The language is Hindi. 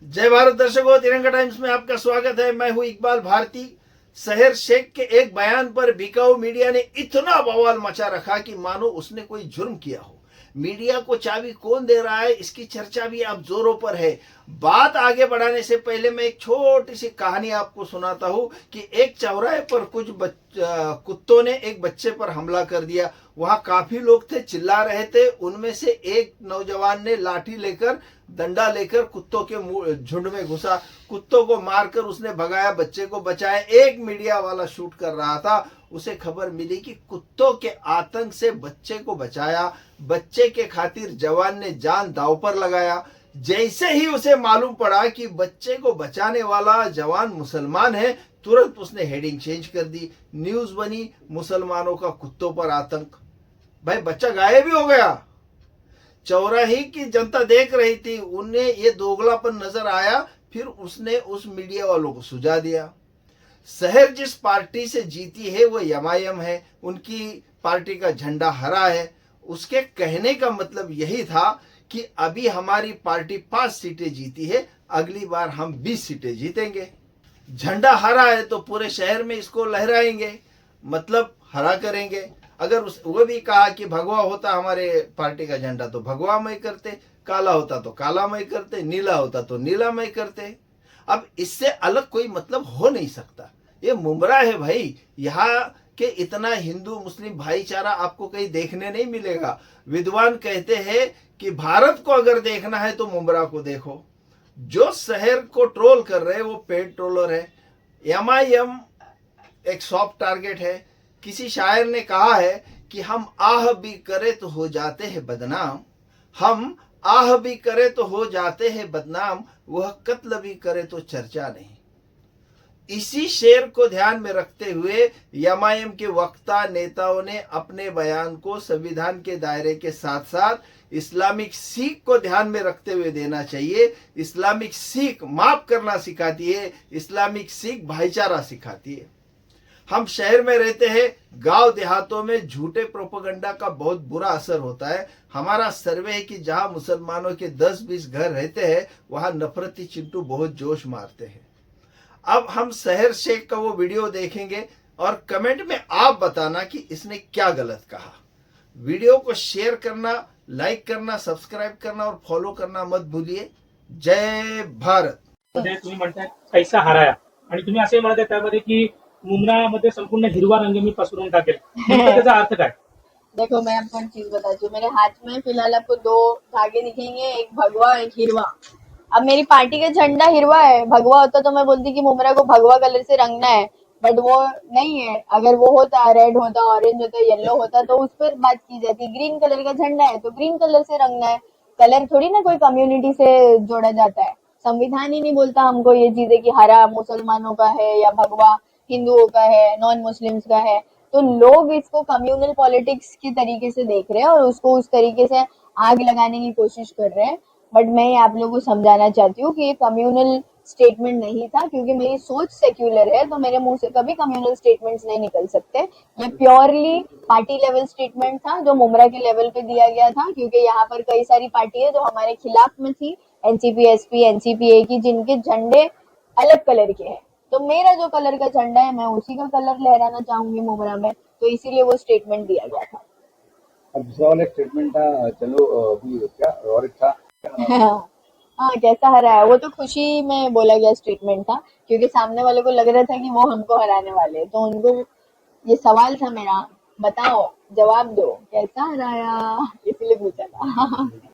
जय भारत दर्शकों, तिरंगा टाइम्स में आपका स्वागत है। मैं हूं इकबाल भारती। शहर शेख के एक बयान पर बिकाऊ मीडिया ने इतना बवाल मचा रखा कि मानो उसने कोई जुर्म किया हो। मीडिया को चाबी कौन दे रहा है, इसकी चर्चा भी अब जोरों पर है। बात आगे बढ़ाने से पहले मैं एक छोटी सी कहानी आपको सुनाता हूं कि एक चौराहे पर कुछ कुत्तों ने एक बच्चे पर हमला कर दिया। वहां काफी लोग थे, चिल्ला रहे थे। उनमें से एक नौजवान ने लाठी लेकर, डंडा लेकर कुत्तों के झुंड में घुसा। कुत्तों को मारकर उसने भगाया, बच्चे को बचाया। एक मीडिया वाला शूट कर रहा था, उसे खबर मिली कि कुत्तों के आतंक से बच्चे को बचाया। बच्चे के खातिर जवान ने जान दांव पर लगाया। जैसे ही उसे मालूम पड़ा कि बच्चे को बचाने वाला जवान मुसलमान है, तुरंत उसने हेडिंग चेंज कर दी। न्यूज बनी, मुसलमानों का कुत्तों पर आतंक। भाई, बच्चा गायब ही हो गया। चौराहे की जनता देख रही थी, उन्हें ये दोगलापन नजर आया। फिर उसने उस मीडिया वालों को सुझा दिया। शहर जिस पार्टी से जीती है वो एमआईएम है, उनकी पार्टी का झंडा हरा है। उसके कहने का मतलब यही था कि अभी हमारी पार्टी 5 सीटें जीती है, अगली बार हम 20 सीटें जीतेंगे। झंडा हरा है तो पूरे शहर में इसको लहराएंगे, मतलब हरा करेंगे। अगर वो भी कहा कि भगवा होता हमारे पार्टी का झंडा तो भगवामय करते, काला होता तो कालामय करते, नीला होता तो नीलामय करते। अब इससे अलग कोई मतलब हो नहीं सकता। ये मुमरा है भाई। यहाँ के इतना हिंदू मुस्लिम भाईचारा आपको कहीं देखने नहीं मिलेगा। विद्वान कहते हैं कि भारत को अगर देखना है तो मुमरा को देखो। जो शहर को ट्रोल कर रहे हैं वो पेड ट्रोलर है। एमआईएम एक सॉफ्ट टारगेट है। किसी शायर ने कहा है कि हम आह भी करे तो हो जाते हैं बदनाम, हम आह भी करे तो हो जाते हैं बदनाम, वह कत्ल भी करे तो चर्चा नहीं। इसी शेर को ध्यान में रखते हुए एमआईएम के वक्ता नेताओं ने अपने बयान को संविधान के दायरे के साथ साथ इस्लामिक सीख को ध्यान में रखते हुए देना चाहिए। इस्लामिक सीख माफ करना सिखाती है, इस्लामिक सीख भाईचारा सिखाती है। हम शहर में रहते हैं, गांव देहातों में झूठे प्रोपेगेंडा का बहुत बुरा असर होता है। हमारा सर्वे है कि जहां मुसलमानों के 10-20 घर रहते हैं, वहां नफरती चिंटू बहुत जोश मारते हैं। अब हम शहर शेख का वो वीडियो देखेंगे और कमेंट में आप बताना कि इसने क्या गलत कहा। वीडियो को शेयर करना, लाइक करना, सब्सक्राइब करना और फॉलो करना मत भूलिए। जय भारत। तुम्ही म्हणताय पैसा हराया आणि तुम्ही असे म्हणत आहे त्यामध्ये की मुमरामध्ये संपूर्ण हिरवा रंग मी पसरून टाकेल, नेमकं त्याचा अर्थ काय? देखो, मैं आपको एक चीज बताती हूँ। मेरे हाथ में फिलहाल आपको 2 धागे दिखेंगे, एक भगवा एक हिरवा। अब मेरी पार्टी का झंडा हिरवा है, भगवा होता तो मैं बोलती कि मुमरा को भगवा कलर से रंगना है, बट वो नहीं है। अगर वो होता, रेड होता, ऑरेंज होता, येलो होता तो उस पर बात की जाती। ग्रीन कलर का झंडा है तो ग्रीन कलर से रंगना है। कलर थोड़ी ना कोई कम्युनिटी से जोड़ा जाता है। संविधान ही नहीं बोलता हमको ये चीजें कि हरा मुसलमानों का है या भगवा हिंदुओं का है, नॉन मुस्लिम्स का है। तो लोग इसको कम्युनल पॉलिटिक्स के तरीके से देख रहे हैं और उसको उस तरीके से आग लगाने की कोशिश कर रहे हैं। बट मैं आप लोगों को समझाना चाहती हूँ कि ये कम्युनल स्टेटमेंट नहीं था, क्योंकि मेरी सोच सेक्युलर है तो मेरे मुंह से कभी कम्युनल स्टेटमेंट्स नहीं निकल सकते। ये प्योरली पार्टी लेवल स्टेटमेंट था जो मुमरा के लेवल पे दिया गया था, क्योंकि यहाँ पर कई सारी पार्टी है जो हमारे खिलाफ में थी, एनसीपी, एसपी, एनसीपीए की, जिनके झंडे अलग कलर के हैं। तो मेरा जो कलर का झंडा है मैं उसी का कलर लहराना चाहूंगी मुमरा में, तो इसीलिए वो स्टेटमेंट दिया गया था। अब दूसरा वाला स्टेटमेंट था, चलो अभी क्या और एक था। हाँ, कैसा हरा है, वो तो खुशी में बोला गया स्टेटमेंट था, क्योंकि सामने वाले को लग रहा था कि वो हमको हराने वाले हैं। तो उनको ये सवाल था मेरा, बताओ, जवाब दो, कैसा हराया, इसलिए पूछा था।